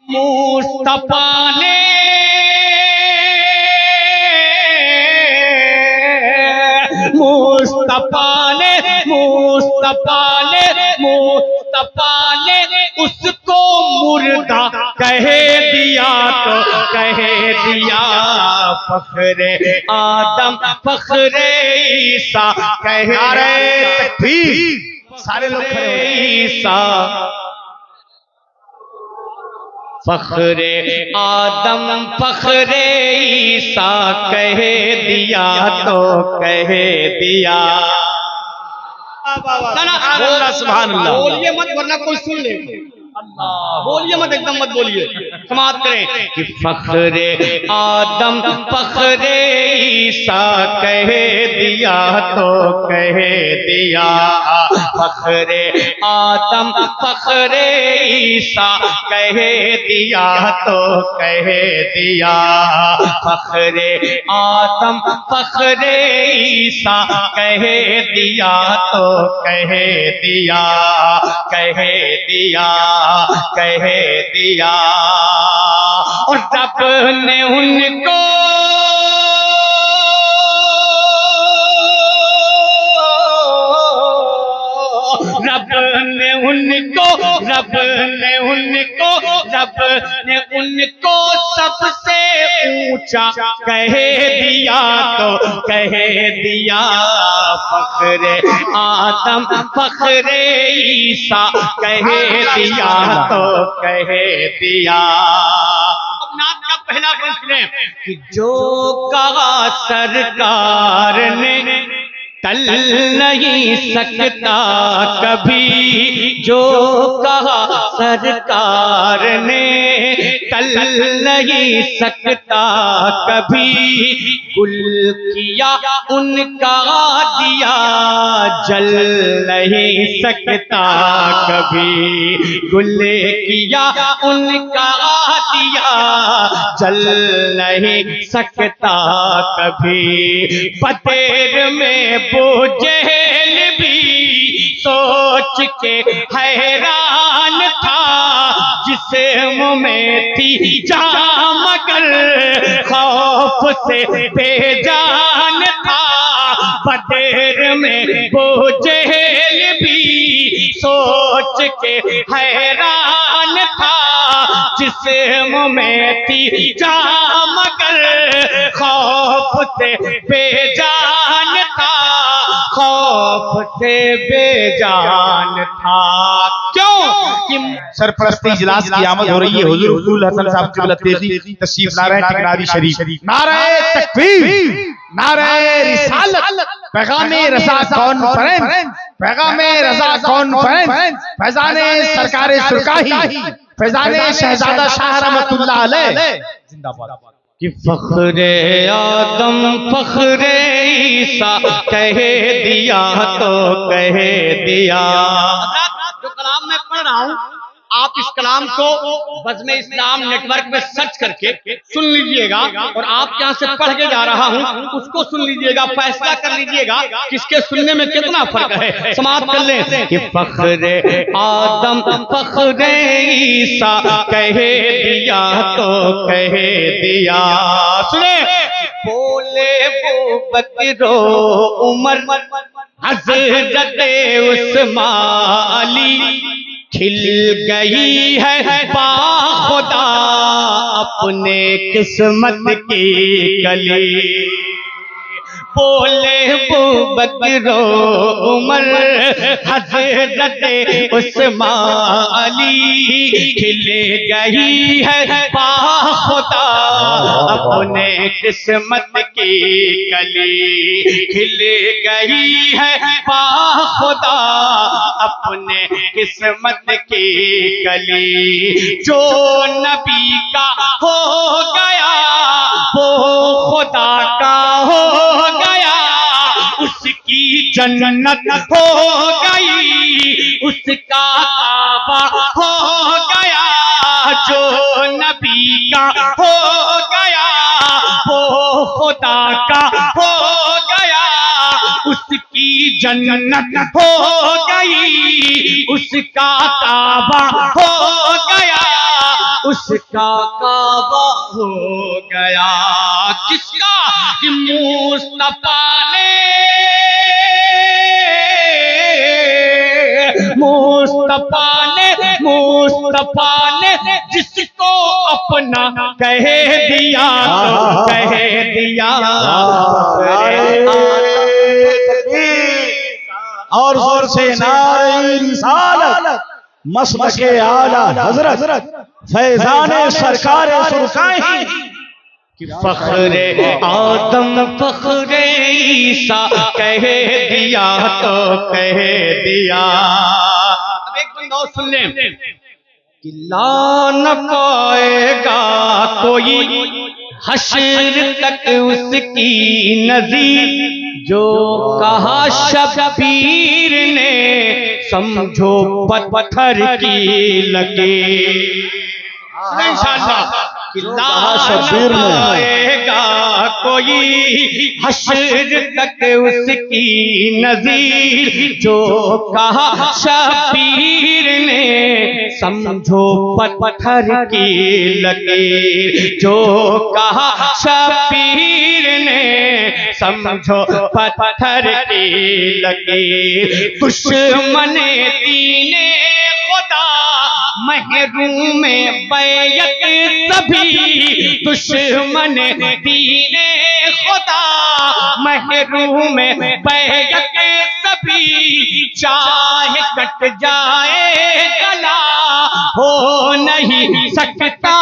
मुस्तफा ने उसको मुर्दा कह दिया तो कह दिया। फखरे आदम फखरे ईसा कह रहे सारे लोग ईसा। फखरे आदम फखरे ईसा कह दिया तो कह दिया। सुभान अल्लाह। बोलिए मत वरना कोई सुन ले। बोलिए मत, एकदम मत बोलिए, समाप्त करें कि फखरे आदम फखरे ईसा कह दिया तो कह दिया। फखरे आदम फखरे ईसा कह दिया तो कह दिया। फखरे आदम फखरे ईसा कह दिया तो कह दिया। कह दिया कह दिया। और रब ने उनको सबसे ऊंचा कह दिया तो कह दिया। फखरे आदम फखरे ईसा कह दिया तो कह दिया। अब नात का पहला प्रश्न है कि जो कहा सरकार ने टल नहीं सकता कभी। जो कहा सरकार ने टल नहीं सकता कभी। गुल किया उनका दिया जल नहीं सकता कभी। गुल किया उनका दिया जल नहीं सकता कभी। बतेर में बोझेल भी सोच के हैरान था। जिस्म में थी जान मगर खौफ से बेजान था। बतेर में बोझेल भी सोच के हैरान था। जिस्म में थी जान मगर खौफ से बेजान था। खौफ से बेजान था। क्यों कि सरपरस्ती इजलास की आमद हो रही है। हुजूर फूल हसन साहब की तेजी तशरीफ ला रहे हैं टिकरारी शरीफ। नारे तकबीर, नारे रिसालत, पैगामे रज़ा कॉन्फ्रेंस, पैगामे रज़ा कॉन्फ्रेंस, फैजाने सरकारे सुरकाही, फैजाने शहजादा शाह रहमतुल्लाह अलैह जिंदाबाद। कि फखरे आदम फखरे ईसा कह दिया तो कह दिया। जो कलाम मैं पढ़ रहा हूँ आप इस कलाम को बज़्म इस्लाम नेटवर्क में सर्च करके सुन लीजिएगा और आप यहाँ से पढ़ के जा रहा हूँ उसको सुन लीजिएगा, फैसला कर लीजिएगा किसके सुनने में कितना फर्क है। समाप्त कर लें कि फखरे आदम फखरे ईसा कह दिया तो कह दिया। सुने बोले वो बकरो उमर हज़रत उस्मान अली खिल गई है बाखुदा अपने किस्मत की कली। बोले वो बकरो उमर हज़रत उस्मान अली खिल गई है बाखुदा अपने किस्मत की कली। खिल गई है बाखुदा अपने किस्मत की कली। जो नबी का हो गया वो खुदा का हो गया। उसकी जन्नत हो गई उसका काबा हो गया। जो नबी का हो गया वो खुदा का हो गया। उसकी जन्नत हो गई उसका काबा हो गया। उसका काबा हो गया। किसका? कि मुस्तफा ने, मुस्तफा ने जिसको अपना कह दिया तो कह दिया। और जोर से नारे रिसालत मसलके आला हजरत फैजान सरकार सुरकाई कि फख्रे आदम फख्रे ईसा कह दिया तो कह दिया। अब एक बंदा और सुन लें कि ला न पाएगा कोई हश्र तक उसकी नज़ीर, जो कहा शबीर ने समझो पत्थर की लकीर। इंशाअल्लाह शबीर आएगा कोई हश्र तक उसकी नज़ीर, जो कहा शबीर ने समझो पत्थर की लकीर, जो कहा शबीर ने समझो पत्थर की लकीर। दुश्मन दीने खुदा महरूम बैयत सभी, दुश्मन दीने खुदा महरूम बैयत सभी, चाहे कट जाए गला हो नहीं सकता